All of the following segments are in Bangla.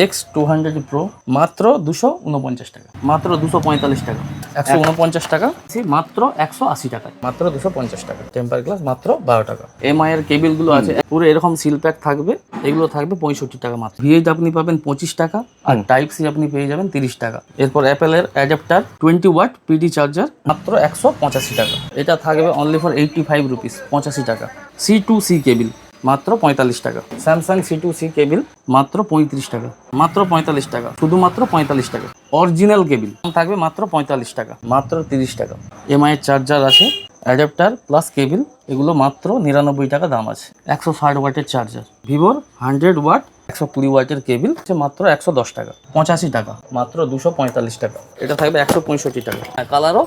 X200 Pro মাত্র 249 টাকা, মাত্র 245 টাকা, 149 টাকা, মাত্র 180 টাকা, মাত্র 250 টাকা। টেম্পার গ্লাস মাত্র 12 টাকা। এমআই এর কেবিলগুলো আছে পুরো এরকম সিল প্যাক থাকবে, এগুলো থাকবে 65 টাকা মাত্র। ভিএইচ আপনি পাবেন 25 টাকা, আর টাইপ সি আপনি পেয়ে যাবেন 30 টাকা। এরপর অ্যাপেলের অ্যাডাপ্টার 20 ওয়াট পিডি চার্জার মাত্র 185 টাকা। এটা থাকবে অনলি ফর 85 রুপিস, 85 টাকা। C2C কেবিল মাত্র 45 টাকা। স্যামসাং C2C কেবিল মাত্র 35 টাকা, মাত্র 45 টাকা, শুধুমাত্র 45 টাকা। অরিজিনাল কেবিল থাকবে মাত্র 45 টাকা, মাত্র 30 টাকা। এমআই এর চার্জার আছে, অ্যাডাপ্টার প্লাস কেবিল, এগুলো মাত্র 99 টাকা দাম আছে। 160 ওয়াটের চার্জার। ভিভোর 100 ওয়াট 120 ওয়াটের কেবিল মাত্র 110 টাকা, 85 টাকা, মাত্র 245 টাকা। এটা থাকবে 165 টাকা। কালারও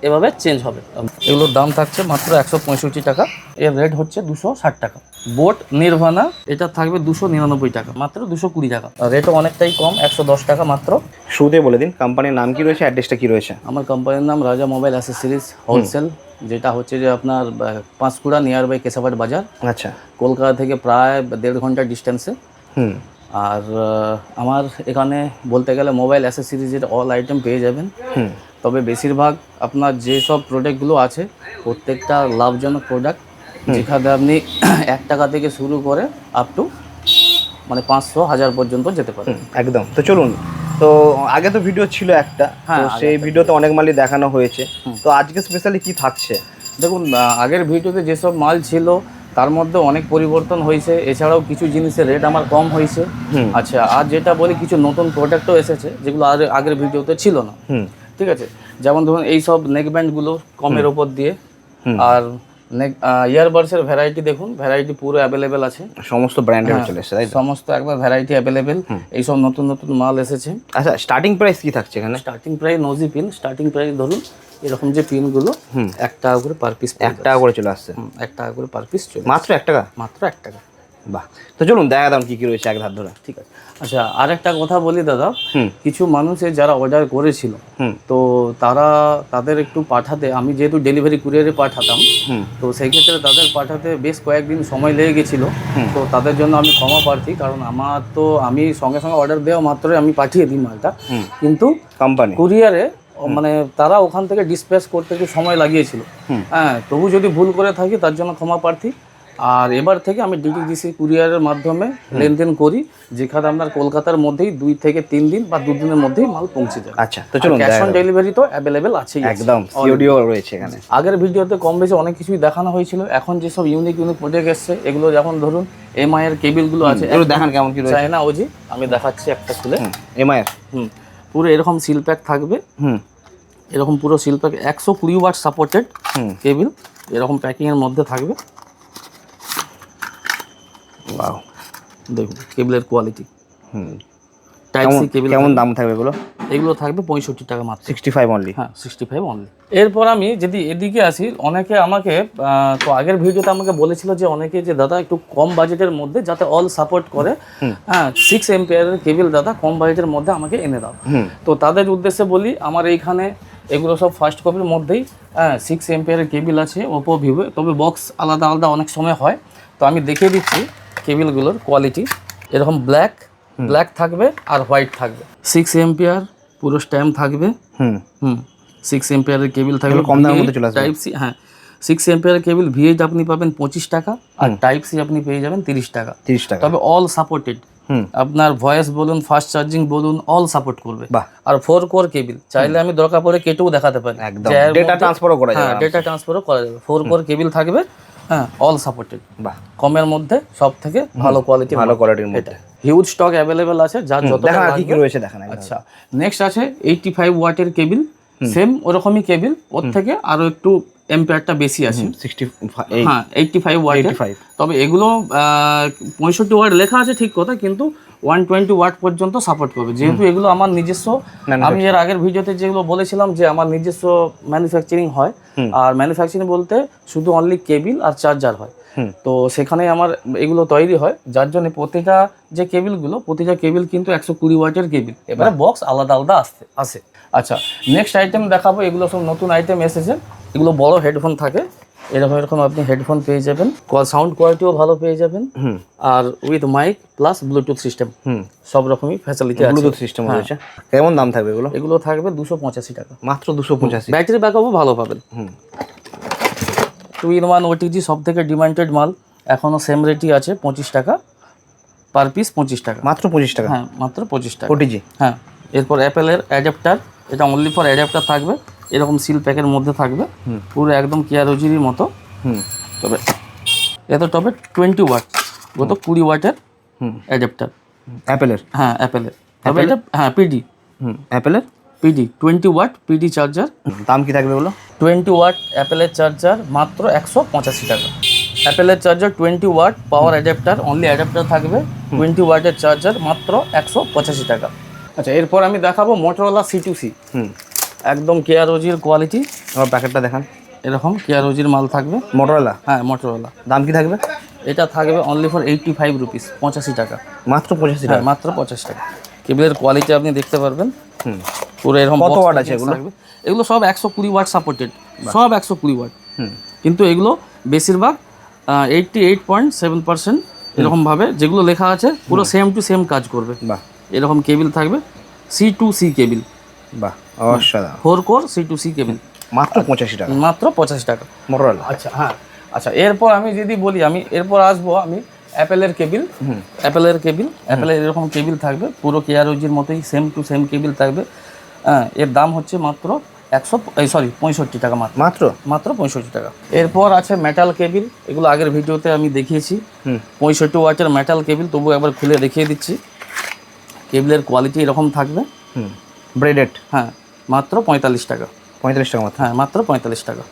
এভাবে চেঞ্জ হবে। এগুলোর দাম থাকছে মাত্র 165 টাকা, এর রেট হচ্ছে 260 টাকা। বোট নির্ভানা এটা থাকবে 299 টাকা, মাত্র 220 টাকা। রেটও অনেকটাই কম, 110 টাকা মাত্র। শুরুতে বলে দিন কোম্পানির নাম কি রয়েছে, অ্যাড্রেসটা কি রয়েছে? আমার কোম্পানির নাম রাজা মোবাইল অ্যাসেসরিজ হোলসেল, যেটা হচ্ছে যে আপনার পাঁশকুড়া নিয়ার বাই কেশাবাট বাজার। আচ্ছা, কলকাতা থেকে প্রায় 1.5 ঘন্টা ডিস্টেন্সে। আর আমার এখানে বলতে গেলে মোবাইল অ্যাসেসরিজের অল আইটেম পেয়ে যাবেন। তবে বেশিরভাগ আপনার যেসব প্রোডাক্টগুলো আছে প্রত্যেকটা লাভজনক প্রোডাক্ট, যেখানে আপনি 1 টাকা থেকে শুরু করে আপ টু মানে 500-1000 পর্যন্ত যেতে পারেন। একদম। তো চলুন, তো আগে তো ভিডিও ছিল একটা, তো সেই ভিডিওতে অনেক মালই দেখানো হয়েছে, তো আজকে স্পেশালি কি থাকছে? দেখুন, আগের ভিডিওতে যেসব মাল ছিল তার মধ্যে অনেক পরিবর্তন হয়েছে, এছাড়াও কিছু জিনিসের রেট আমার কম হয়েছে। আচ্ছা, আর যেটা বলি কিছু নতুন প্রোডাক্টও এসেছে যেগুলো আগের ভিডিওতে ছিল না। ঠিক আছে, যেমন ধরুন এই সব নেক ব্যান্ডগুলো কমের ওপর দিয়ে, আর ইয়ারবাডসের ভ্যারাইটি দেখুন, ভ্যারাইটি পুরো অ্যাভেলেবেল আছে, সমস্ত ব্র্যান্ডের চলে এসেছে, তাই তো? সমস্ত একবার ভ্যারাইটি অ্যাভেলেবেল, এইসব নতুন নতুন মাল এসেছে। আচ্ছা, স্টার্টিং প্রাইস কি থাকছে এখানে? স্টার্টিং প্রাইস নোজি পিন, স্টার্টিং প্রাইস ধরুন এরকম যে পিনগুলো 1 টাকা করে পার পিস, 1 টাকা করে চলে আসছে। 1 টাকা করে পার পিস চলে, মাত্র 1 টাকা? মাত্র 1 টাকা। বাহ, তো চলুন দেখা দাম কি কি রয়েছে এক ধার ধরে। ঠিক আছে। আচ্ছা, আর একটা কথা বলি দাদা, কিছু মানুষের যারা অর্ডার করেছিল, তো তাদের একটু পাঠাতে, আমি যেহেতু ডেলিভারি কুরিয়ারে পাঠাতাম, তো সেই ক্ষেত্রে তাদের পাঠাতে বেশ কয়েকদিন সময় লেগে গেছিলো। তো তাদের জন্য আমি ক্ষমা প্রার্থী, কারণ আমি সঙ্গে সঙ্গে অর্ডার দেওয়া মাত্রই আমি পাঠিয়ে দিই মালটা, কিন্তু কোম্পানি কুরিয়ারে মানে তারা ওখান থেকে ডিসপ্যাচ করতে একটু সময় লাগিয়েছিল। হ্যাঁ, তবু যদি ভুল করে থাকি তার জন্য ক্ষমা প্রার্থী। আর এবার থেকে আমি ডিটিডিসি কুরিয়ারের মাধ্যমে লেনদেন করি, যেখানে আপনার কলকাতার মধ্যেই 2 থেকে 3 দিন বা 2 দিনের মধ্যেই মাল পৌঁছে যায়। আচ্ছা, তো চলুন, ক্যাশ অন ডেলিভারি তো অ্যাভেলেবেল আছেই, একদম সিওডিও রয়েছে এখানে। আগের ভিডিওতে কম বেশি অনেক কিছুই দেখানো হয়েছিল। এখন যেসব ইউনিক প্রোডাক্ট এসছে, এগুলো যেমন ধরুন এমআই এর কেবিলগুলো আছে, এগুলো দেখান কেমন কি রয়েছে। চায়না ওজি, আমি দেখাচ্ছি একটা খুলে। এমআই এর পুরো এরকম সিল প্যাক থাকবে, এরকম পুরো seal pack 120 watt supported cable, এরকম প্যাকিং এর মধ্যে থাকবে। ওয়াও, দেখুন কেবিলের কোয়ালিটি। Type C cable. কেমন দাম থাকবে এগুলো? এগুলো থাকবে 65 টাকা মাত্র, 65 অনলি। হ্যাঁ, 65 অনলি। এরপর আমি যদি এদিকে আসি, অনেকে আমাকে তো আগের ভিডিওতে আমাকে বলেছিল যে অনেকে যে দাদা একটু কম বাজেটের মধ্যে যাতে অল সাপোর্ট করে, হ্যাঁ 6 এম্পিয়ারের কেবিল দাদা কম বাজেটের মধ্যে আমাকে এনে দাও। তো তাদের উদ্দেশ্যে বলি, আমার এইখানে এগুলো সব ফার্স্ট কপির মধ্যেই 6 এম্পিয়ারের কেবিল আছে ওপো ভিভো, তবে বক্স আলাদা আলাদা অনেক সময় হয়। তো আমি দেখিয়ে দিচ্ছি কেবিলগুলোর কোয়ালিটি। এরকম ব্ল্যাক থাকবে আর হোয়াইট থাকবে। 6 এম্পিয়ার পুরো স্ট্যাম্প থাকবে। 6 এম্পিয়ারের কেবিল থাকবে, কম দামের মধ্যে চলে আসবে। টাইপ সি, হ্যাঁ 6 এম্পিয়ারের কেবিল ভিএইচ আপনি পাবেন 25 টাকা, আর টাইপ সি আপনি পেয়ে যাবেন 30 টাকা। 30 টাকা, তবে অল সাপোর্টেড, আপনার ভয়েস বলুন, ফাস্ট চার্জিং বলুন, অল সাপোর্ট করবে। আর 4 কোর কেবিল, চাইলে আমি দরকার পড়ে কেটেও দেখাতে পারি, ডেটা ট্রান্সফারও করা যাবে। হ্যাঁ, ডেটা ট্রান্সফারও করা যাবে। 4 কোর কেবিল থাকবে, হ্যাঁ অল সাপোর্টেড। বাহ, কমের মধ্যে সব থেকে ভালো কোয়ালিটির মধ্যে হিউজ স্টক অ্যাভেলেবেল আছে, যার যত কি কি রয়েছে দেখান। আচ্ছা, নেক্সট আছে 85 ওয়াটের কেবিল, সেম ওরকমই কেবিল, ওর থেকে আরো একটু এম্পিয়ারটা বেশি আছে, 65, হ্যাঁ 85 ওয়াট। তবে এগুলো 65 ওয়াট লেখা আছে ঠিক কথা, কিন্তু 120 ওয়াট পর্যন্ত সাপোর্ট করবে, যেহেতু এগুলো আমার নিজস্ব। আমি এর আগের ভিডিওতে যেগুলো বলেছিলাম যে আমার নিজস্ব ম্যানুফ্যাকচারিং হয়, আর ম্যানুফ্যাকচারিং বলতে শুধু অনলি কেবিল আর চার্জার হয়। তো সেখানে আমার এগুলো তৈরি হয়, যার জন্য প্রতিটা কেবিল কিন্তু 120 ওয়াটের কেবিল। এবারে বক্স আলাদা আলাদা আসে। আচ্ছা, নেক্সট আইটেম দেখাবো, এগুলো সব নতুন আইটেম এসেছে, এগুলো বড় হেডফোন থাকে, এরকম এরকম আপনি হেডফোন পেয়ে যাবেন, সাউন্ড কোয়ালিটিও ভালো পেয়ে যাবেন, আর with mic plus Bluetooth system, সব রকমই ফ্যাসিলিটি আছে। ব্লুটুথ সিস্টেম রয়েছে। কেমন দাম থাকবে এগুলো? এগুলো থাকবে 285 টাকা। মাত্র 285। ব্যাটারি ব্যাকআপও ভালো পাবেন। 2-in-1 ওটিজি সব থেকে ডিমান্ডেড মাল, এখনও সেম রেটই আছে, 25 টাকা পার পিস, 25 টাকা। মাত্র 25 টাকা? হ্যাঁ, মাত্র 25 টাকা ওটিজি। হ্যাঁ। এরপর অ্যাপেলের অ্যাডাপ্টার, এটা অনলি ফর অ্যাডাপ্টার থাকবে, এরকম সিল প্যাকের মধ্যে থাকবে, পুরো একদম কেয়ারোজির মতো। তবে তবে 20 ওয়াট, গত 20 ওয়াটের অ্যাডাপ্টার অ্যাপেলের? হ্যাঁ, অ্যাপেলের। তবে এটা হ্যাঁ পিডি, অ্যাপেলের পিডি 20 ওয়াট পিডি চার্জার। দাম কি থাকবে এগুলো? 20 ওয়াট অ্যাপেলের চার্জার মাত্র 185 টাকা। অ্যাপেলের charger 20 watt power adapter, only adapter থাকবে, 20 ওয়াটের চার্জার মাত্র 185 টাকা। আচ্ছা, এরপর আমি দেখাবো মোটরোলা C2C, একদম কেয়ারোজির কোয়ালিটি। আমার প্যাকেটটা দেখান। এরকম কেয়ারোজির মাল থাকবে, মোটরোলা। হ্যাঁ মোটরোলা। দাম কি থাকবে? এটা থাকবে অনলি ফর 85 রুপিস, 85 টাকা। মাত্র 85 টাকা? মাত্র 85 টাকা। কেবলের কোয়ালিটি আপনি দেখতে পারবেন, পুরো এরকম। কত ওয়াট আছে এগুলো? এগুলো সব 120 ওয়াট সাপোর্টেড, সব 120 ওয়াট। কিন্তু এগুলো বেশিরভাগ 88.7% এরকমভাবে যেগুলো লেখা আছে পুরো সেম টু সেম কাজ করবে। বাহ। এরকম কেবিল থাকবে, C2C কেবিল। বাহ, অসাধারণ। 4 কোর C2C কেবিল, মাত্র 85 টাকা? মাত্র 85 টাকা মোটরোলা। আচ্ছা হ্যাঁ। আচ্ছা, এরপর আমি যদি বলি, এরপর আসবো অ্যাপেলের কেবিল। অ্যাপেলের এরকম কেবিল থাকবে, পুরো কেয়ারোজির মতোই সেম টু সেম কেবিল থাকবে। হ্যাঁ, এর দাম হচ্ছে মাত্র 65 টাকা। মাত্র 65 টাকা। এরপর আছে মেটাল কেবিল, এগুলো আগের ভিডিওতে আমি দেখিয়েছি। 65 ওয়াটের মেটাল কেবিল, তবু একবার খুলে দেখিয়ে দিচ্ছি। কেবিলের কোয়ালিটি এরকম থাকবে, ব্রেডেড। হ্যাঁ, মাত্র 45 টাকা। 45 টাকা মাত্র? হ্যাঁ, মাত্র 45 টাকা।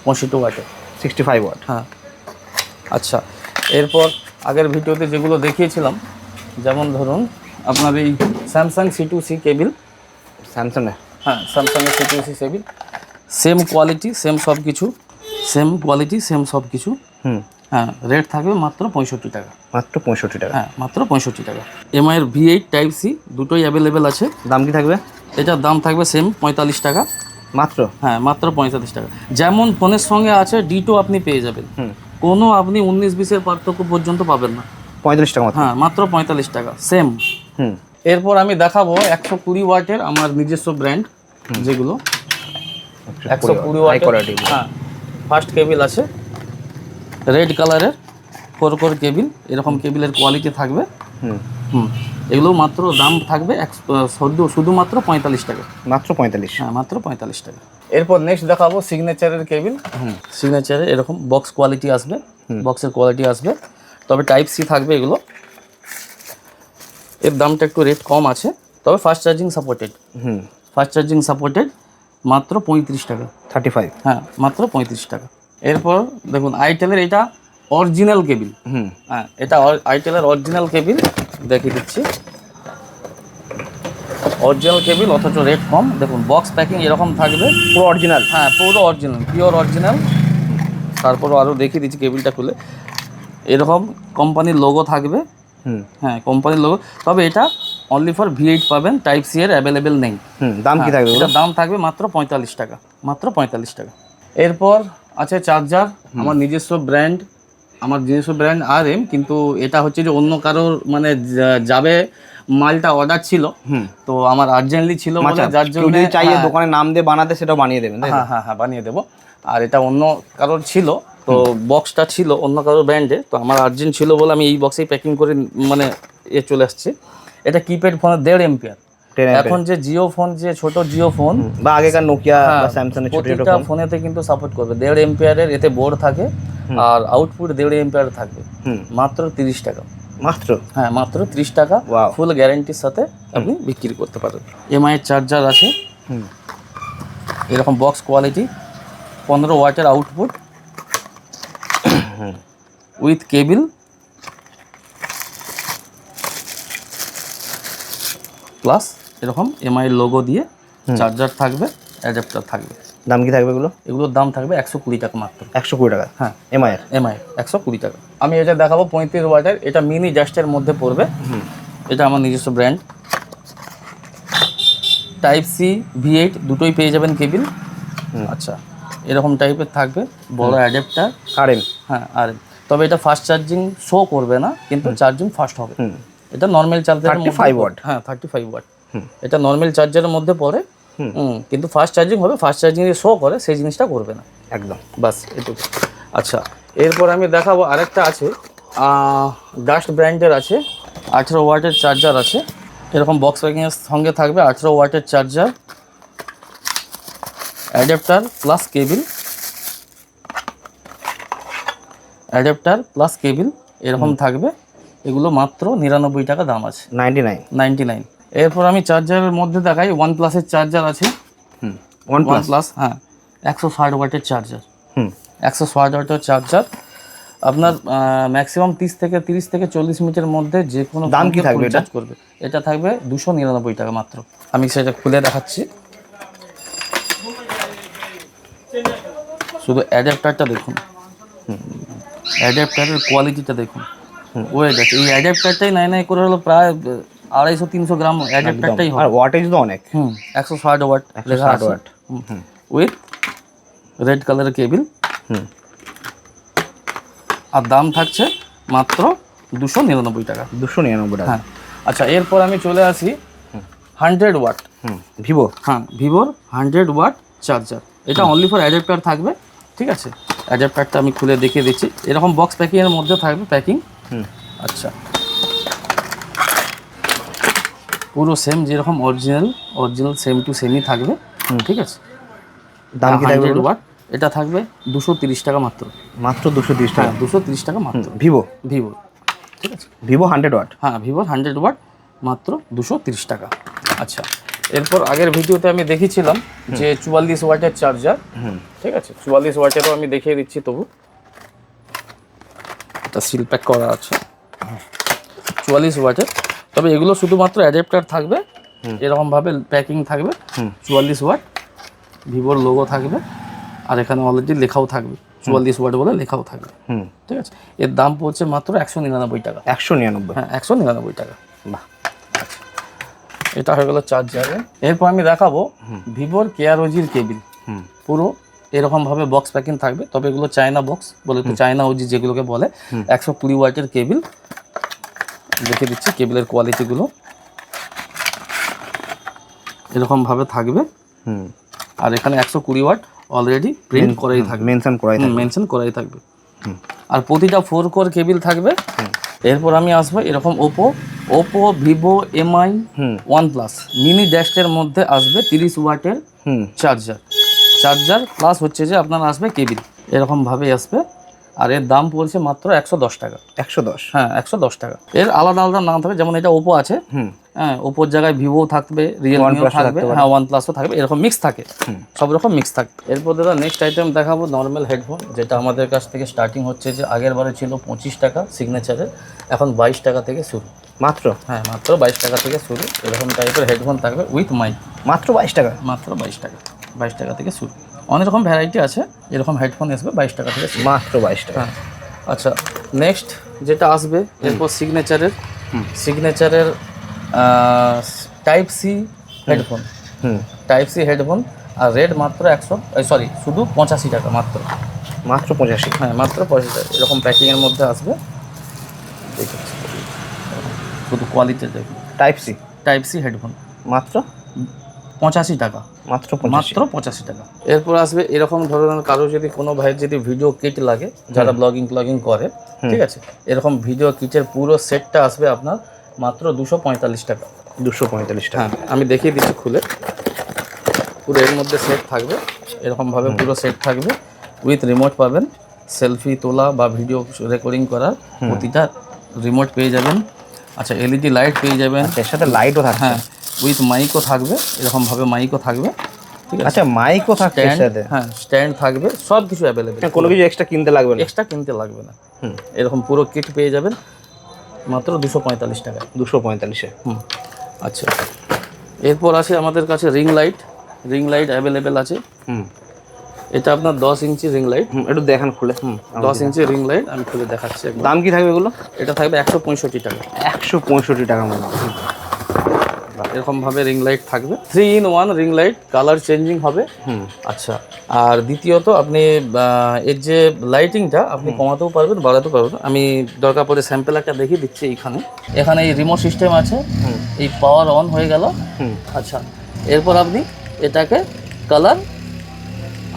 65 ওয়াটের, 65 ওয়াট। হ্যাঁ। আচ্ছা, এরপর আগের ভিডিওতে যেগুলো দেখিয়েছিলাম, যেমন ধরুন আপনার এই স্যামসাং C2C কেবিল। স্যামসাং? হ্যাঁ, স্যামসাংয়ের C2C cable, same quality same সব কিছু, সেম কোয়ালিটি সেম সব কিছু। হ্যাঁ, রেট থাকবে মাত্র 65 টাকা। মাত্র 65 টাকা? হ্যাঁ, মাত্র 65 টাকা। এমআইয়ের V8 টাইপ সি দুটোই অ্যাভেলেবেল আছে। দাম কি থাকবে? এটার দাম থাকবে সেম 45 টাকা মাত্র? হ্যাঁ, মাত্র 45 টাকা। যেমন ফোনের সঙ্গে আছে ডিটো আপনি পেয়ে যাবেন, কোনো আপনি 19-20-এর পার্থক্য পর্যন্ত পাবেন না। 45 টাকা মাত্র? হ্যাঁ, মাত্র 45 টাকা সেম। এরপর আমি দেখাবো 120 ওয়াটের আমার নিজস্ব ব্র্যান্ড, যেগুলো 120 ওয়াটের। হ্যাঁ, ফার্স্ট কেবিল আছে রেড কালারের 4 কোর কেবিল, এরকম কেবিলের কোয়ালিটি থাকবে। এগুলো মাত্র দাম থাকবে শুধুমাত্র 45 টাকা। মাত্র 45? হ্যাঁ, মাত্র 45 টাকা। এরপর নেক্সট দেখাবো সিগনেচারের কেবিল। সিগনেচারে এরকম বক্স কোয়ালিটি আসবে, বক্সের কোয়ালিটি আসবে, তবে টাইপ সি থাকবে এগুলো। এর দামটা একটু রেট কম আছে, তবে fast charging supported. Fast charging supported, মাত্র 35 টাকা। 35? হ্যাঁ, মাত্র 35 টাকা। এরপর দেখুন আইটেলের এটা অরিজিনাল কেবিল। হ্যাঁ, এটা আইটেলের অরিজিনাল কেবিল, দেখিয়ে দিচ্ছি। অরিজিনাল কেবিল, অথচ রেট কম। দেখুন বক্স প্যাকিং এরকম থাকবে, পুরো অরিজিনাল? হ্যাঁ, পুরো অরিজিনাল, পিওর অরিজিনাল। তারপরও আরও দেখিয়ে দিচ্ছি কেবিলটা খুলে, এরকম কোম্পানির লোগো থাকবে। হ্যাঁ, কোম্পানির লোগো, তবে এটা অনলি ফর V8 পাবেন, টাইপ সি এর অ্যাভেলেবেল নেই। দাম কি থাকবে? এটার দাম থাকবে মাত্র 45 টাকা। মাত্র 45 টাকা। এরপর আছে চার্জার, আমার নিজস্ব ব্র্যান্ড, RM, কিন্তু এটা হচ্ছে যে অন্য কারোর মানে যাবে মালটা অর্ডার ছিল, তো আমার আর্জেন্টলি ছিল বলে, যার জন্য যদি চাইয়ে দোকানে নাম দিয়ে বানাতে, সেটাও বানিয়ে দেবেন? হ্যাঁ, বানিয়ে দেবো। আর এটা অন্য কারোর ছিল, তো বক্সটা ছিল অন্য কারোর ব্র্যান্ডে, তো আমার আর্জেন্ট ছিল বলে আমি এই বক্সেই প্যাকিং করে মানে চলে আসছে। এটা কিপ্যাড ফোনের 1.5 এম্পিয়ার। এখন যে জিও ফোন, যে ছোট জিও ফোন বা আগেকার নোকিয়া বা স্যামসাং এর ছোট ছোট ফোন, ফোনেতে কিন্তু সাপোর্ট করবে 1.5 এম্পিয়ারের। এতে বোর্ড থাকে আর আউটপুট 1.5 এম্পিয়ার থাকবে, মাত্র 30 টাকা। মাত্র? হ্যাঁ, মাত্র 30 টাকা, ফুল গ্যারান্টির সাথে আপনি বিক্রি করতে পারেন। এমআই এর চার্জার আছে, এরকম বক্স কোয়ালিটি, 15 ওয়াটের আউটপুট, উইথ কেবিল, প্লাস এরকম এমআই লোগো দিয়ে চার্জার থাকবে, অ্যাডাপ্টার থাকবে। দাম কি থাকবে এগুলো? এগুলোর দাম থাকবে 120 টাকা মাত্র। 120 টাকা? হ্যাঁ, এমআই 120 টাকা। আমি এটা দেখাবো 35 ওয়াটের, এটা মিনি জাস্টের মধ্যে পড়বে। এটা আমার নিজস্ব ব্র্যান্ড, টাইপ সি V8 দুটোই পেয়ে যাবেন কেবিল। আচ্ছা, এরকম টাইপের থাকবে, বড় অ্যাডাপ্টার। কারেন্ট। হ্যাঁ আর তবে এটা ফাস্ট চার্জিং শো করবে না, কিন্তু চার্জিং ফাস্ট হবে। এটা নর্মাল চার্জারের মধ্যে 35 ওয়াট। হ্যাঁ 35 ওয়াট। এটা নর্মাল চার্জারের মধ্যে পড়ে, কিন্তু ফাস্ট চার্জিং হবে, ফাস্ট চার্জিং এ শো করে সেই জিনিসটা করবে না একদম। বাস এটুকু। আচ্ছা এরপর আমি দেখাবো আরেকটা আছে, ডাস্ট ব্র্যান্ডের আছে, 18 ওয়াটের চার্জার আছে। এরকম বক্স প্যাকিংয়ের সঙ্গে থাকবে 18 ওয়াটের charger, adapter plus cable, adapter plus cable এরকম থাকবে। এগুলো মাত্র 99 টাকা দাম আছে, 99। এরপর আমি চার্জারের মধ্যে দেখাই, OnePlus-এর চার্জার আছে। OnePlus হ্যাঁ 160 ওয়াটের চার্জার, 160 ওয়াটের চার্জার। আপনার ম্যাক্সিমাম 30 থেকে 40 মিনিটের মধ্যে যে কোনো দাম কি থাকবে এটা? চার্জ করবে। এটা থাকবে 299 টাকা মাত্র। আমি সেটা খুলে দেখাচ্ছি, শুধু অ্যাডাপ্টারটা দেখুন, অ্যাডাপ্টারের কোয়ালিটিটা দেখুন, ওয়েট আছে। এই অ্যাডাপ্টারটাই নাই করে হলো প্রায় 250-300 গ্রাম অ্যাডাপ্টারটাই হবে। আর ওয়াটেজ তো অনেক। 160 ওয়াট লেখা আছে, উইথ রেড কালারের কেবিল। আর দাম থাকছে মাত্র 299 টাকা। 299 টাকা। হ্যাঁ আচ্ছা এরপর আমি চলে আসি 100 ওয়াট। ভিভো। হ্যাঁ ভিভোর 100 ওয়াট চার্জার। এটা অনলি ফর অ্যাডাপ্টার থাকবে, ঠিক আছে। অ্যাডাপ্টারটা আমি খুলে দেখিয়ে দিচ্ছি, এরকম বক্স প্যাকিংয়ের মধ্যে থাকবে প্যাকিং। আচ্ছা পুরো সেম যেরকম অরিজিনাল সেম টু সেমই থাকবে, ঠিক আছে। দাম কি থাকবে? 100 ওয়াট এটা থাকবে 230 টাকা মাত্র। মাত্র 230 টাকা। 230 টাকা মাত্র। ভিভো, ঠিক আছে। Vivo 100 watt. হ্যাঁ ভিভোর 100 ওয়াট মাত্র 230 টাকা। আচ্ছা এরপর আগের ভিডিওতে আমি দেখিয়েছিলাম যে 44 ওয়াটের চার্জার, ঠিক আছে। 44 ওয়াটেরও আমি দেখিয়ে দিচ্ছি, তবু এটা সিল প্যাক করা আছে 44 ওয়াটের। তবে এগুলো শুধুমাত্র অ্যাডাপ্টার থাকবে, এরকমভাবে প্যাকিং থাকবে। 44 ওয়াট ভিভোর লোগো থাকবে, আর এখানে অলরেডি লেখাও থাকবে 44 ওয়াট বলে লেখাও থাকবে, ঠিক আছে। এর দাম পড়ছে মাত্র 199 টাকা। 199? হ্যাঁ 199 টাকা। বাহ। এটা হয়ে গেল চার্জারে। এরপর আমি দেখাবো ভিভোর কেয়ারওজির কেবিল। পুরো এরকমভাবে বক্স প্যাকিং থাকবে, তবে এগুলো চায়না বক্স বলে, তো চায়না ওজি যেগুলোকে বলে। 120 ওয়াটের কেবিল, দেখে দিচ্ছি কেবিলের কোয়ালিটিগুলো এরকমভাবে থাকবে। আর এখানে 120 ওয়াট অলরেডি প্রিন্ট করাই থাকবে, মেনশন করাই থাকবে। আর প্রতিটা 4 কোর কেবিল থাকবে। এরপর আমি আসবো এরকম Oppo, Vivo, MI, OnePlus mini ড্যাশের মধ্যে আসবে 30 ওয়াটের চার্জার প্লাস হচ্ছে যে আপনার আসবে কেবিল, এরকমভাবে আসবে। আর এর দাম পড়ছে মাত্র 110 টাকা। 110? হ্যাঁ 110 টাকা। এর আলাদা আলাদা নাম থাকবে, যেমন এটা ওপো আছে, হ্যাঁ ওপোর জায়গায় ভিভো থাকবে, রিয়েলমিও থাকবে, হ্যাঁ OnePlusও থাকবে, এরকম মিক্স থাকে, সব রকম মিক্স থাকে। এরপর দাদা নেক্সট আইটেম দেখাবো নর্মাল হেডফোন, যেটা আমাদের কাছ থেকে স্টার্টিং হচ্ছে যে আগের বারে ছিল 25 টাকা সিগনেচারের, এখন 22 টাকা থেকে শুরু মাত্র। হ্যাঁ মাত্র 22 টাকা থেকে শুরু। এরকম টাইপের হেডফোন থাকবে উইথ মাইক, মাত্র 22 টাকা। মাত্র 22 টাকা থেকে শুরু। অনেক রকম ভ্যারাইটি আছে, এরকম হেডফোন আসবে 22 টাকা থেকে শুরু, মাত্র 22 টাকা। হ্যাঁ আচ্ছা নেক্সট যেটা আসবে এরপর সিগনেচারের টাইপ সি হেডফোন, আর রেড মাত্র শুধু 85 টাকা মাত্র 85? হ্যাঁ মাত্র 85 টাকা। এরকম প্যাকিংয়ের মধ্যে আসবে, দেখুন শুধু কোয়ালিটি দেখুন। টাইপ সি হেডফোন মাত্র 85 টাকা, মাত্র 85 টাকা। এরপর আসবে এরকম ধরনের কারো যদি কোনো ভাইয়ের যদি ভিডিও কিট লাগে, যারা ব্লগিং করে, ঠিক আছে, এরকম ভিডিও কিটের পুরো সেটটা আসবে আপনার মাত্র 245 টাকা। 245 টাকা। হ্যাঁ আমি দেখিয়ে দিচ্ছি খুলে, পুরো এর মধ্যে সেট থাকবে, এরকমভাবে পুরো সেট থাকবে উইথ রিমোট পাবেন, সেলফি তোলা বা ভিডিও রেকর্ডিং করার প্রতিটা রিমোট পেয়ে যাবেন। আচ্ছা এলইডি লাইট পেয়ে যাবেন, এর সাথে লাইটও থাকবে, হ্যাঁ উইথ মাইকও থাকবে, এরকমভাবে মাইকও থাকবে, ঠিক আছে। আচ্ছা মাইকও থাকবে এর সাথে? হ্যাঁ স্ট্যান্ড থাকবে, সব কিছু অ্যাভেলেবেল, কোনো কিছু এক্সট্রা কিনতে লাগবে না। এরকম পুরো কিট পেয়ে যাবেন মাত্র 245 টাকা। 245-এ? আচ্ছা এরপর আছে আমাদের কাছে রিং লাইট অ্যাভেলেবেল আছে। এটা আপনার 10 ইঞ্চি রিং লাইট, একটু দেখান খুলে। 10 ইঞ্চি রিং লাইট আমি খুলে দেখাচ্ছি। দাম কি থাকবে এগুলো? এটা থাকবে 165 টাকা। 165 টাকা মনে হয়। এরকম ভাবে রিং লাইট থাকবে, 3-in-1 ring light, colour changing হবে। আচ্ছা, আর দ্বিতীয়ত আপনি এর যে লাইটিংটা আপনি কমাতেও পারবেন, বাড়াতেও পারবেন। আমি দরকার পড়ে স্যাম্পল একটা দেখিয়ে দিচ্ছি। এখানে এই রিমোট সিস্টেম আছে, এই পাওয়ার অন হয়ে গেল। আচ্ছা, এরপর আপনি এটাকে কালার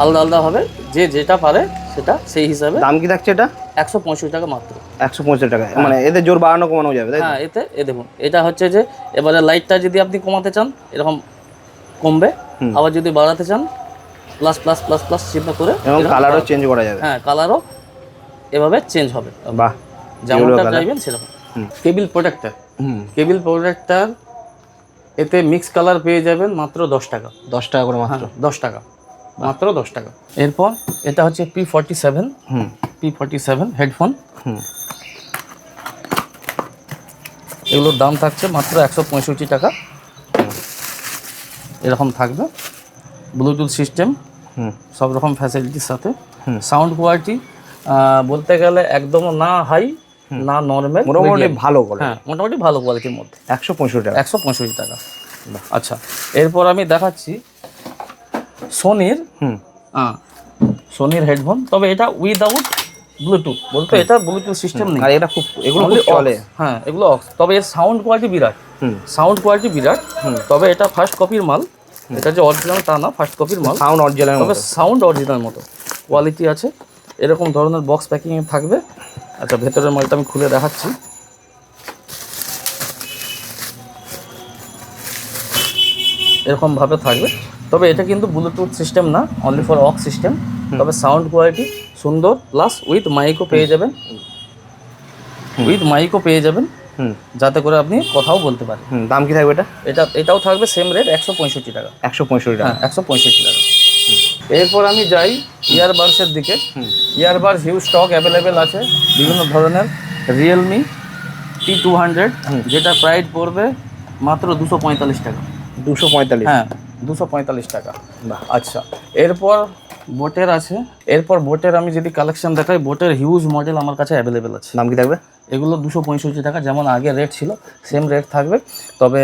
আলাদা আলাদা হবে, যে যেটা পারে সেটা সেই হিসাবে। দাম কি থাকছে এটা? 165 টাকা মাত্র। 165 টাকা, মানে এতে জোর বাড়ানো কমানো যাবে, তাই? হ্যাঁ, দেখুন, এটা হচ্ছে যে এবারে লাইটটা যদি আপনি কমাতে চান এরকম কমবে, আবার যদি বাড়াতে চান প্লাস প্লাস প্লাস প্লাস চিহ্ন করে, এবং কালারও চেঞ্জ করা যাবে। হ্যাঁ, কালারও এভাবে চেঞ্জ হবে, বাহ, যেমনটা চাইবেন সেরকম। কেবিল প্রোটেক্টর, কেবিল প্রোটেক্টর এতে মিক্স কালার পেয়ে যাবেন মাত্র 10 টাকা। 10 টাকা করে মাত্র? 10 টাকা, মাত্র 10 টাকা। এরপর এটা হচ্ছে P47, P47 হেডফোন। এগুলোর দাম থাকছে মাত্র 165 টাকা। এরকম থাকবে, ব্লুটুথ সিস্টেম, সব রকম ফ্যাসিলিটির সাথে। সাউন্ড কোয়ালিটি বলতে গেলে একদম না হাই না নর্মাল, মোটামুটি ভালো বলে। হ্যাঁ, মোটামুটি ভালো কোয়ালিটির মধ্যে। 165 টাকা? 165 টাকা। আচ্ছা, এরপর আমি দেখাচ্ছি সোনির, সোনির হেডফোন, তবে এটা উইদাউট ব্লুটুথ, বলতে এটা ব্লুটুথ সিস্টেম নেই। আর এটা খুব, এগুলো খুব চলে। হ্যাঁ, এগুলো তবে এর সাউন্ড কোয়ালিটি বিরাট, সাউন্ড কোয়ালিটি বিরাট। তবে এটা ফার্স্ট কপির মাল, এটা যে অরিজিনাল তা না, ফার্স্ট কপির মাল। সাউন্ড অরিজিনাল, তবে সাউন্ড অরিজিনাল মতো কোয়ালিটি আছে। এরকম ধরনের বক্স প্যাকিং থাকবে। আচ্ছা, ভেতরের মালটা আমি খুলে দেখাচ্ছি। এরকম ভাবে থাকবে, তবে এটা কিন্তু ব্লুটুথ সিস্টেম না, অনলি ফর অক্স সিস্টেম। তবে সাউন্ড কোয়ালিটি সুন্দর, প্লাস উইথ মাইকও পেয়ে যাবেন, যাতে করে আপনি কথাও বলতে পারেন। দাম কি থাকবে এটা? এটাও থাকবে সেম রেট, 165 টাকা। 165 টাকা? হ্যাঁ, 165 টাকা। এরপর আমি যাই ইয়ারবাডসের দিকে। ইয়ারবাডস হিউজ স্টক অ্যাভেলেবেল আছে বিভিন্ন ধরনের। রিয়েলমি T200, যেটা প্রাইস পড়বে মাত্র 245 টাকা। 245? হ্যাঁ, 245 টাকা। আচ্ছা, এরপর বোটের আছে। এরপর বোটের আমি যদি কালেকশন দেখাই, বোটের হিউজ মডেল আমার কাছে অ্যাভেলেবেল আছে। দাম কি থাকবে? এগুলো 265 টাকা, যেমন আগে রেট ছিল সেম রেট থাকবে। তবে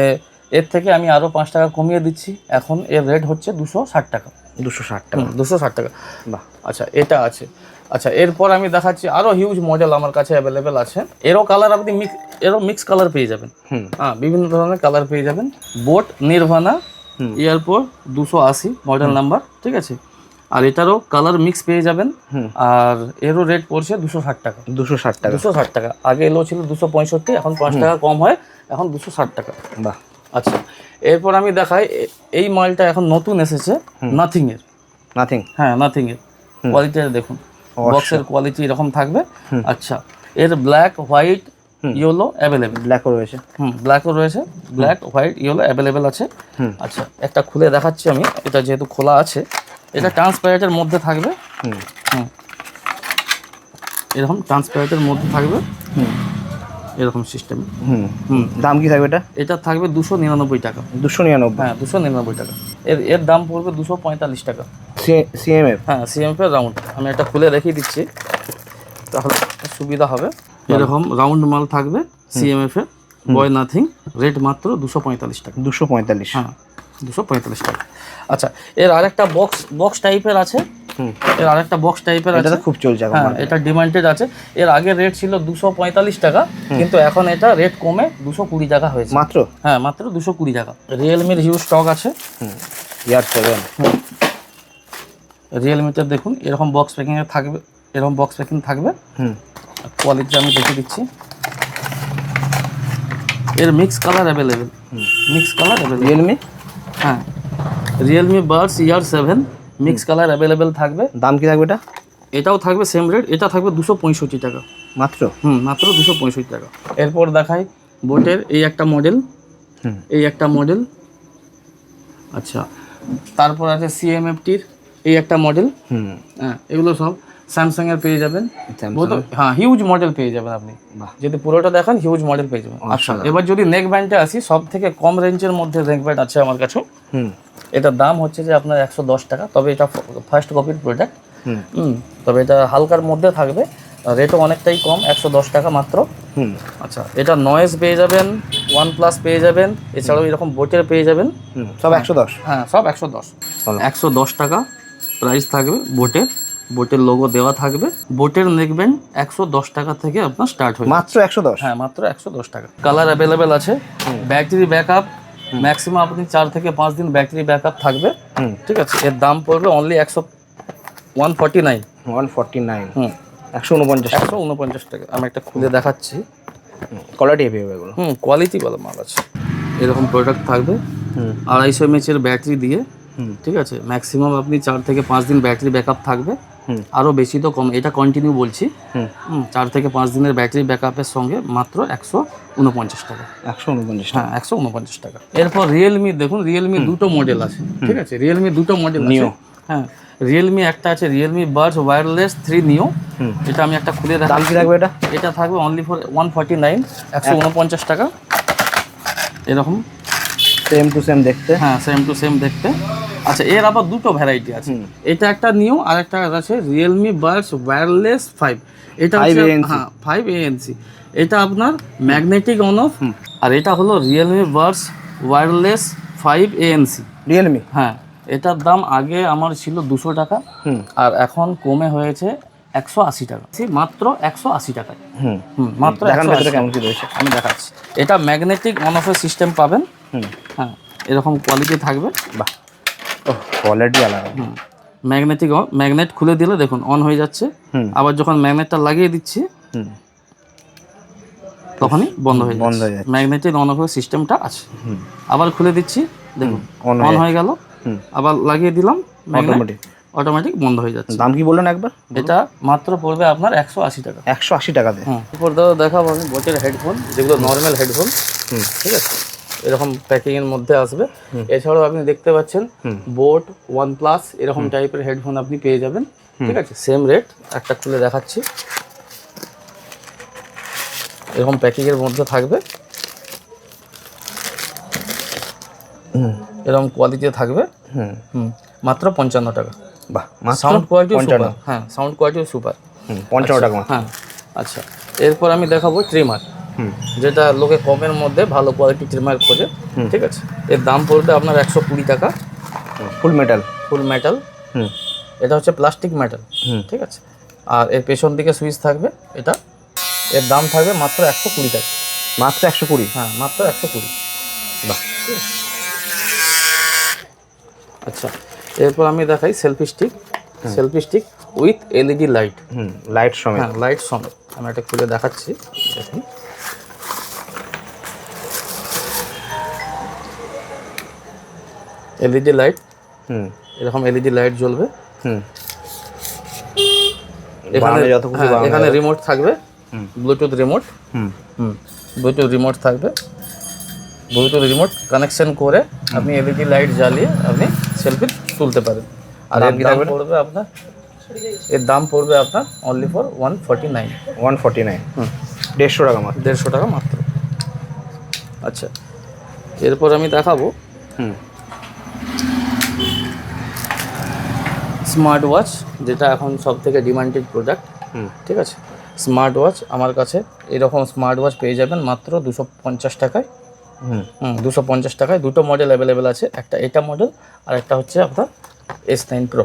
এর থেকে আমি আরও 5 টাকা কমিয়ে দিচ্ছি, এখন এর রেট হচ্ছে 260 টাকা। 260 টাকা? 260 টাকা। বাহ। আচ্ছা, এটা আছে। আচ্ছা, এরপর আমি দেখাচ্ছি আরও হিউজ মডেল আমার কাছে অ্যাভেলেবেল আছে। এরও কালার আপনি মিক্স কালার পেয়ে যাবেন। হ্যাঁ, বিভিন্ন ধরনের কালার পেয়ে যাবেন। বোট নির্ভানা এয়ারপোর্ট 280 মডেল নাম্বার, ঠিক আছে। আর এটারও কালার মিক্স পেয়ে যাবেন। আর এরও রেট পড়ছে 260 টাকা। 260 টাকা? 260 টাকা। আগে এলো ছিল 265, এখন 5 টাকা কম হয়, এখন 260 টাকা। বাহ। আচ্ছা, এরপর আমি দেখাই এই মালটা এখন নতুন এসেছে, নাথিং এর। নাথিং? হ্যাঁ, নাথিং এর কোয়ালিটিটা দেখুন, বক্সের কোয়ালিটি এরকম থাকবে। আচ্ছা, এর ব্ল্যাক, হোয়াইট, ইয়েলো অ্যাভেলেবেল। ব্ল্যাকও রয়েছে? ব্ল্যাকও রয়েছে, ব্ল্যাক, হোয়াইট, ইয়েলো অ্যাভেলেবেল আছে। আচ্ছা, একটা খুলে দেখাচ্ছি আমি, এটা যেহেতু খোলা আছে। এটা ট্রান্সপারেন্টের মধ্যে থাকবে। এরকম ট্রান্সপারেন্টের মধ্যে থাকবে, এরকম সিস্টেম। দাম কি থাকবে এটা? এটা থাকবে 299 টাকা। 299? হ্যাঁ, 299 টাকা। এর দাম পড়বে 245 টাকা। সিএমএফ? হ্যাঁ, সিএমএফ এর রাউন্ড। আমি একটা খুলে দেখিয়ে দিচ্ছি, তাহলে সুবিধা হবে। এরকম রাউন্ড মাল থাকবে সিএমএফ এর, বয় নাথিং, রেট মাত্র 245 টাকা। 245? হ্যাঁ, 245 টাকা। আচ্ছা, এর আরেকটা বক্স টাইপের আছে। এর আরেকটা বক্স টাইপের আছে, এটা খুব চলছে এখন। হ্যাঁ, এটা ডিমান্ডেড আছে। এর আগে রেট ছিল 245 টাকা, কিন্তু এখন এটা রেট কমে 220 টাকা হয়েছে মাত্র। হ্যাঁ, মাত্র 220 টাকা। রিয়েলমির হিউজ স্টক আছে। ইয়ার 7? রিয়েলমিতে দেখুন এরকম বক্স প্যাকিং এ থাকবে, এরকম বক্স প্যাকিং থাকবে। কোয়ালিটি আমি দেখিয়ে দিচ্ছি। এর mix colour available, mix colour available. Realme? হ্যাঁ, রিয়েলমি বাডস ইয়ার 7 মিক্স কালার অ্যাভেলেবেল থাকবে। দাম কি থাকবে এটা? এটাও থাকবে সেম রেট, এটা থাকবে 265 টাকা মাত্র। মাত্র 265 টাকা। এরপর দেখাই বোটের এই একটা মডেল, এই একটা মডেল। আচ্ছা, তারপর আছে সিএমএফটির এই একটা মডেল। হ্যাঁ, এগুলো সব স্যামসাং এর পেয়ে যাবেন। হ্যাঁ, হিউজ মডেল পেয়ে যাবেন আপনি, যদি পুরোটা দেখান হিউজ মডেল পেয়ে যাবেন। আচ্ছা, এবার যদি নেক ব্যান্ডে আসি, সব থেকে কম রেঞ্জের মধ্যে নেক ব্যান্ড আছে আমার কাছে। এটার দাম হচ্ছে যে আপনার 110 টাকা। তবে এটা ফার্স্ট কপির প্রোডাক্ট। তবে এটা হালকার মধ্যে থাকবে, রেটও অনেকটাই কম, 110 টাকা মাত্র। হুম আচ্ছা, এটা নয়েজ পেয়ে যাবেন, OnePlus পেয়ে যাবেন, এছাড়াও এরকম বোটের পেয়ে যাবেন। হুম সব 110। হ্যাঁ, সব 110। ভালো। 110 টাকা প্রাইস থাকবে বোটের। বোটের লোগো দেওয়া থাকবে। বোটের দেখবেন 110 টাকা থেকে আপনার স্টার্ট হয়ে মাত্র 110? হ্যাঁ, মাত্র 110 টাকা। কালার অ্যাভেলেবেল আছে। ব্যাটারি ব্যাকআপ ম্যাক্সিমাম আপনি 4 থেকে 5 দিন ব্যাটারি ব্যাকআপ থাকবে। হুম ঠিক আছে, এর দাম পড়বে অনলি 149। 149। হুম 149 টাকা। 149 টাকা। আমি একটা খুলে দেখাচ্ছি। কোয়ালিটি হেভি হবে এগুলো। কোয়ালিটি ভালো মাল আছে। এরকম প্রোডাক্ট থাকবে। হুম 250 mAh ব্যাটারি দিয়ে। হুম ঠিক আছে, ম্যাক্সিমাম আপনি 4 থেকে 5 দিন ব্যাটারি ব্যাকআপ থাকবে। হুম আরও বেশি তো কম, এটা কন্টিনিউ বলছি। হুম 4 থেকে 5 দিনের ব্যাটারি ব্যাকআপের সঙ্গে মাত্র 149 টাকা। 149 টাকা। হ্যাঁ, 149 টাকা। এরপর রিয়েলমি দেখুন, রিয়েলমি দুটো মডেল আছে। ঠিক আছে, রিয়েলমি দুটো মডেল আছে। নিও। হ্যাঁ, রিয়েলমি একটা আছে রিয়েলমি বাডস ওয়্যারলেস 3 নিও। এটা আমি একটা খুলে দাম দেখাচ্ছি। কি থাকবে এটা? এটা থাকবে অনলি ফর 149, 149 টাকা। এরকম সেম টু সেম দেখতে। হ্যাঁ, সেম টু সেম দেখতে। আচ্ছা, এর আবার দুটো ভ্যারাইটি আছে। এটা একটা নিও, আর একটা আছে রিয়েলমি বাডস ওয়্যারলেস 5। এটা হচ্ছে 5 ANC হ্যাঁ 5 ANC। এটা আপনার ম্যাগনেটিক অন অফ। আর এটা হলো Realme Buds wireless 5 ANC। Realme. হ্যাঁ, এটার দাম আগে আমার ছিল 200 টাকা, হুম আর এখন কমে হয়েছে 180 টাকা। মাত্র 180 টাকায়। হুম মাত্র দেখান 180 ভেতরে কেমন কি রয়েছে। আমি দেখাচ্ছি। এটা ম্যাগনেটিক অন অফের সিস্টেম পাবেন। হুম হ্যাঁ, এরকম কোয়ালিটি থাকবে। বাহ, ও কোয়ালিটি আলাদা। ম্যাগনেটিক ম্যাগনেট খুলে দিলে দেখুন অন হয়ে যাচ্ছে। হুম আবার যখন ম্যাগনেটটা লাগিয়ে দিচ্ছি হুম তখনই বন্ধ হয়ে বন্ধ যাচ্ছে। হয়ে যাচ্ছে। ম্যাগনেটিক অন অফের সিস্টেমটা আছে। হুম আবার খুলে দিচ্ছি, দেখুন on অন হয়ে গেল। হুম আবার লাগিয়ে দিলাম, অটোমেটিক। অটোমেটিক বন্ধ হয়ে যাচ্ছে। দাম কি বললেন একবার? এটা মাত্র পড়বে আপনার 180 টাকা। 180 টাকাতে। এরপর দেখাবো আমি বোটের হেডফোন, যেগুলো নর্মাল হেডফোন। হুম ঠিক আছে, এরকম প্যাকিং এর মধ্যে আসবে। এছাড়াও আপনি দেখতে পাচ্ছেন বোট, OnePlus এরকম টাইপের হেডফোন আপনি পেয়ে যাবেন। ঠিক আছে, সেম রেট। একটা খুলে দেখাচ্ছি। এরকম প্যাকিং এর মধ্যে থাকবে, এরকম কোয়ালিটি থাকবে। হুম মাত্র 55 টাকা। বাহ, মাত্র সাউন্ড কোয়ালিটি 55। সুপার। হ্যাঁ, সাউন্ড কোয়ালিটি সুপার। 55 টাকা মাত্র। হ্যাঁ, আচ্ছা। এরপর আমি দেখাবো ট্রিমার, হুম যেটা লোকে কমের মধ্যে ভালো কোয়ালিটি ট্রিমার খোঁজে। ঠিক আছে, এর দাম পড়বে আপনার 120 টাকা। ফুল মেটাল। ফুল মেটাল। হুম এটা হচ্ছে প্লাস্টিক মেটাল। হুম ঠিক আছে, আর এর পেছন দিকে সুইচ থাকবে। এটা এর দাম থাকবে মাত্র 120 টাকা। মাত্র 120? হ্যাঁ, মাত্র 120। বাহ। আচ্ছা, এরপর আমি দেখাই selfie stick. Selfie stick with LED light. Light সমেত। হ্যাঁ, লাইট সমেত। আমি একটা খুলে দেখাচ্ছি, দেখুন। এলইডি লাইট, হুম এরকম এলইডি লাইট জ্বলবে। হুম এখানে যত খুশি বানানো এখানে যাবে। রিমোট থাকবে, ব্লুটুথ রিমোট। হুম ব্লুটুথ রিমোট থাকবে। ব্লুটুথ রিমোট কানেকশন করে আপনি এলইডি লাইট জ্বালিয়ে আপনি সেলফি তুলতে পারেন। আর দাম এর কি দাম থাকবে? পড়বে আপনার, এর দাম পড়বে আপনার অনলি ফর 149। 149। 150 টাকা মাত্র। 150 টাকা মাত্র। আচ্ছা, এরপর আমি দেখাবো হুম স্মার্ট ওয়াচ, যেটা এখন সব থেকে ডিমান্ডেড প্রোডাক্ট। হুম ঠিক আছে, স্মার্ট ওয়াচ আমার কাছে এরকম স্মার্ট ওয়াচ পেয়ে যাবেন মাত্র 250 টাকায়। হুম 250 টাকায় দুটো মডেল অ্যাভেলেবেল আছে। একটা এটা মডেল, আর একটা হচ্ছে আপনার S9 Pro।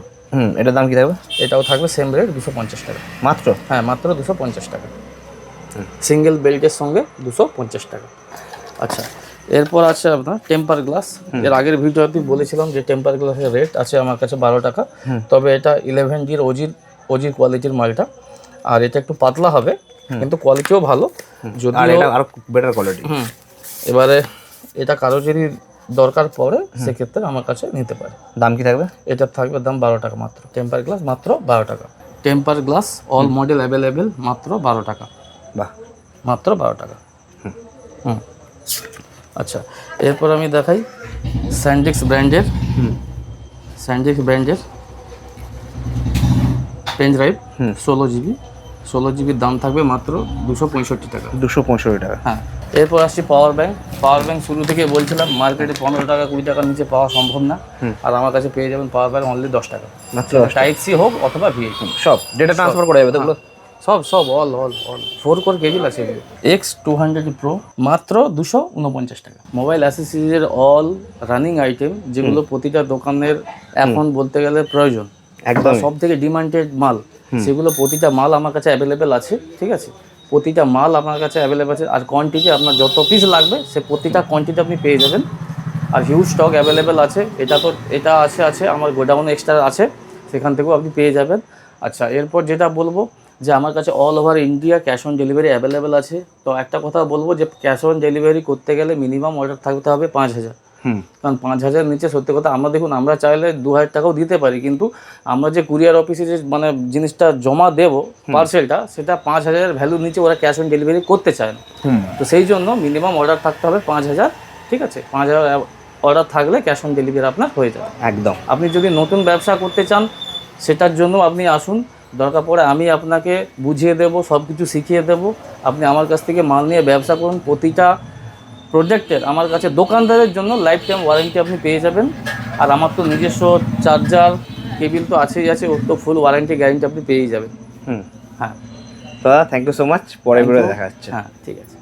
এটার দাম কি থাকবে? এটাও থাকবে সেম রেট, 250 টাকা মাত্র। হ্যাঁ, মাত্র 250 টাকা। সিঙ্গেল বেল্টের সঙ্গে 250 টাকা। আচ্ছা, এরপর আছে আপনার টেম্পার গ্লাস। এর আগের ভিডিওতে বলেছিলাম যে টেম্পার গ্লাসের রেট আছে আমার কাছে 12 টাকা। তবে এটা 11Gর ওজির কোয়ালিটির মালটা, আর এটা একটু পাতলা হবে কিন্তু কোয়ালিটিও ভালো। আর যদিও এটা আরো বেটার কোয়ালিটি। এবারে এটা কারো যদি দরকার পড়ে সেক্ষেত্রে আমার কাছে নিতে পারে। দাম কি থাকবে? এটার থাকবে দাম 12 টাকা মাত্র। টেম্পার গ্লাস মাত্র 12 টাকা। Temper glass all model available, মাত্র 12 টাকা। বাহ। মাত্র 12 টাকা। আচ্ছা, এরপর আমি দেখাই স্যান্ডিক্স ব্র্যান্ডের পেন ড্রাইভ 16 জিবির দাম থাকবে মাত্র 265 টাকা। 265 টাকা। হ্যাঁ, এরপর আসছি পাওয়ার ব্যাংক। শুরু থেকে বলছিলাম মার্কেটে 15 টাকা 20 টাকার নিচে পাওয়া সম্ভব না, আর আমার কাছে পেয়ে যাবেন পাওয়ার ব্যাংক অনলি 10 টাকা। মাত্র টাইপ সি হোক অথবা ভিআইপি। সব ডেটা ট্রান্সফার করা যাবে তো এগুলো? সব অল 4 কোর কেবিল আছে এগুলো। X200 Pro মাত্র 249 টাকা। মোবাইল অ্যাসেসরিজের অল রানিং আইটেম, যেগুলো প্রতিটা দোকানের এখন বলতে গেলে প্রয়োজন, একদম সব থেকে ডিমান্ডেড মাল, সেগুলো প্রতিটা মাল আমার কাছে অ্যাভেলেবেল আছে। ঠিক আছে, প্রতিটা মাল আমার কাছে অ্যাভেলেবেল আছে। আর কোয়ান্টিটি আপনার যত পিস লাগবে সে প্রতিটা কোয়ান্টিটি আপনি পেয়ে যাবেন। আর হিউজ স্টক অ্যাভেলেবেল আছে। এটা আছে আমার গোডাউন এক্সট্রা আছে, সেখান থেকেও আপনি পেয়ে যাবেন। আচ্ছা, এরপর যেটা বলবো যে আমার কাছে all over India cash on delivery available আছে। তো একটা কথা বলবো যে ক্যাশ অন ডেলিভারি করতে গেলে মিনিমাম অর্ডার থাকতে হবে 5,000। কারণ 5,000 নিচে সত্যি কথা আমরা দেখুন, আমরা চাইলে 2,000 টাকাও দিতে পারি, কিন্তু আমরা যে কুরিয়ার অফিসে যে মানে জিনিসটা জমা দেবো পার্সেলটা, সেটা 5,000-এর ভ্যালুর নিচে ওরা ক্যাশ অন ডেলিভারি করতে চায় না। তো সেই জন্য মিনিমাম অর্ডার থাকতে হবে 5,000। ঠিক আছে, 5,000 অর্ডার থাকলে ক্যাশ অন ডেলিভারি আপনার হয়ে যাবে। একদম। আপনি যদি নতুন ব্যবসা করতে চান সেটার জন্য আপনি আসুন, দরকার পড়ে আমি আপনাকে বুঝিয়ে দেবো, সব কিছু শিখিয়ে দেবো। আপনি আমার কাছ থেকে মাল নিয়ে ব্যবসা করুন। প্রতিটা প্রোডাক্টের আমার কাছে দোকানদারের জন্য লাইফ টাইম ওয়ারেন্টি আপনি পেয়ে যাবেন। আর আমার তো নিজস্ব চার্জার কেবিল তো আছেই আছে, ওর তো ফুল ওয়ারেন্টি গ্যারেন্টি আপনি পেয়েই যাবেন। হ্যাঁ, তো থ্যাংক ইউ সো মাচ, পরে ভিডিও দেখা যাচ্ছে। হ্যাঁ, ঠিক আছে।